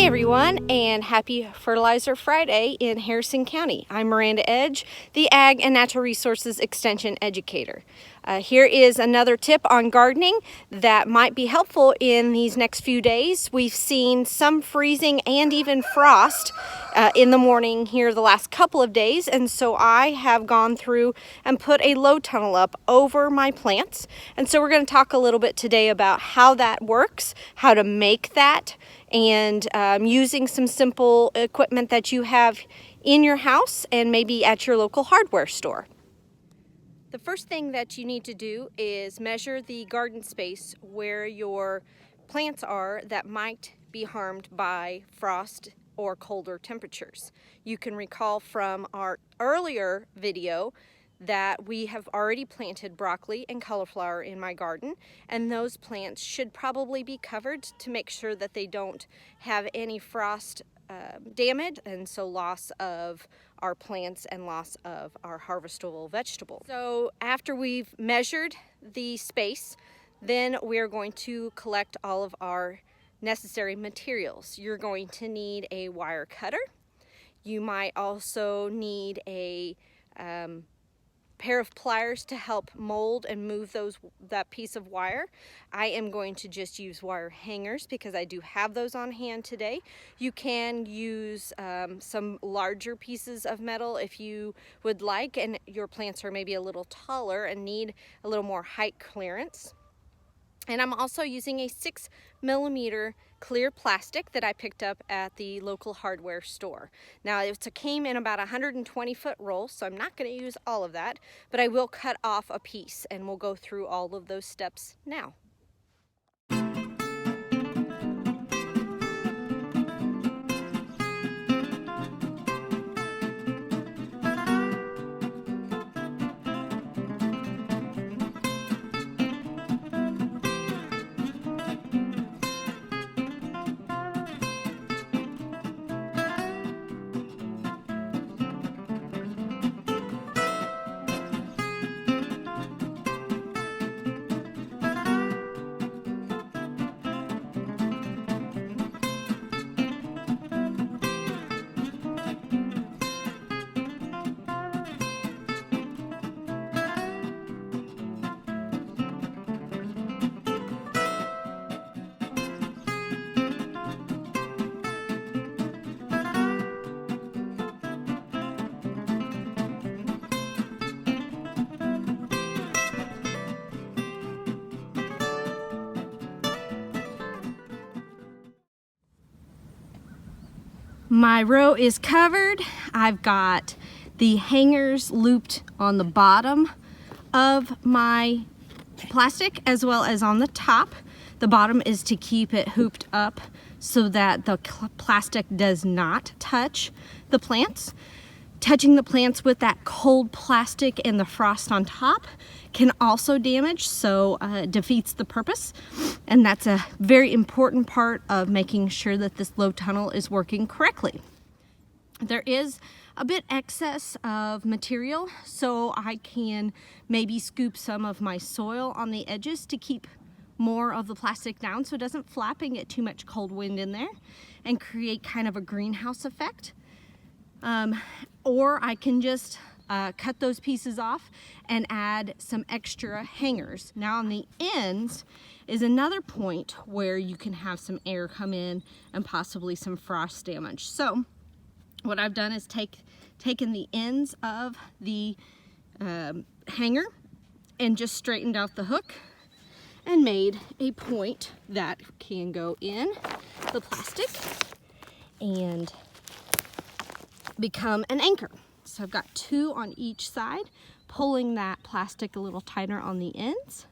Hey everyone, and happy Fertilizer Friday in Harrison County. I'm Miranda Edge, the Ag and Natural Resources Extension Educator. Here is another tip on gardening that might be helpful in these next few days. We've seen some freezing and even frost in the morning here the last couple of days, and so I have gone through and put a low tunnel up over my plants. And so we're going to talk a little bit today about how that works, how to make that, and using some simple equipment that you have in your house and maybe at your local hardware store. The first thing that you need to do is measure the garden space where your plants are that might be harmed by frost or colder temperatures. You can recall from our earlier video that we have already planted broccoli and cauliflower in my garden, and those plants should probably be covered to make sure that they don't have any frost damage, and so loss of our plants and loss of our harvestable vegetables. So after we've measured the space, then we're going to collect all of our necessary materials. You're going to need a wire cutter. You might also need a pair of pliers to help mold and move that piece of wire. I am going to just use wire hangers because I do have those on hand today. You can use some larger pieces of metal if you would like, and your plants are maybe a little taller and need a little more height clearance. And I'm also using a 6mm clear plastic that I picked up at the local hardware store. Now it came in about 120-foot roll, so I'm not going to use all of that, but I will cut off a piece, and we'll go through all of those steps now. My row is covered. I've got the hangers looped on the bottom of my plastic as well as on the top. The bottom is to keep it hooped up so that the plastic does not touch the plants. Touching the plants with that cold plastic and the frost on top can also damage, so defeats the purpose. And that's a very important part of making sure that this low tunnel is working correctly. There is a bit excess of material, so I can maybe scoop some of my soil on the edges to keep more of the plastic down so it doesn't flap and get too much cold wind in there and create kind of a greenhouse effect. Or I can just cut those pieces off and add some extra hangers. Now on the ends is another point where you can have some air come in and possibly some frost damage. So what I've done is taken the ends of the hanger and just straightened out the hook and made a point that can go in the plastic and become an anchor. So I've got two on each side, pulling that plastic a little tighter on the ends,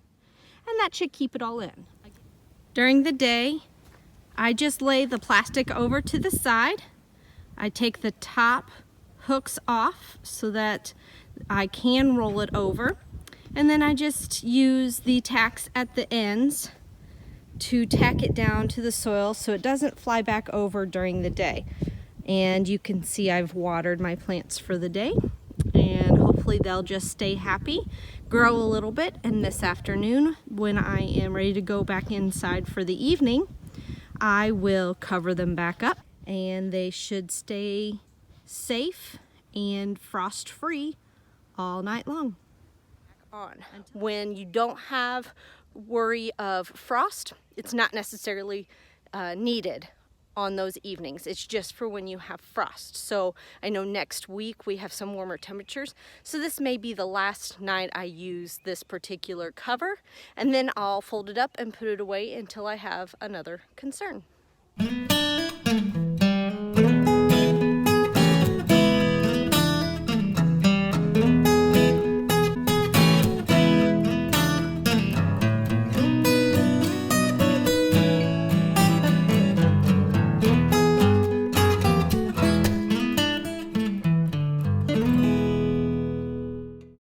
and that should keep it all in. During the day, I just lay the plastic over to the side. I take the top hooks off so that I can roll it over, and then I just use the tacks at the ends to tack it down to the soil so it doesn't fly back over during the day. And you can see I've watered my plants for the day, and hopefully they'll just stay happy, grow a little bit, and this afternoon when I am ready to go back inside for the evening, I will cover them back up, and they should stay safe and frost-free all night long. When you don't have worry of frost, it's not necessarily needed on those evenings. It's just for when you have frost. So I know next week we have some warmer temperatures, so this may be the last night I use this particular cover, and then I'll fold it up and put it away until I have another concern.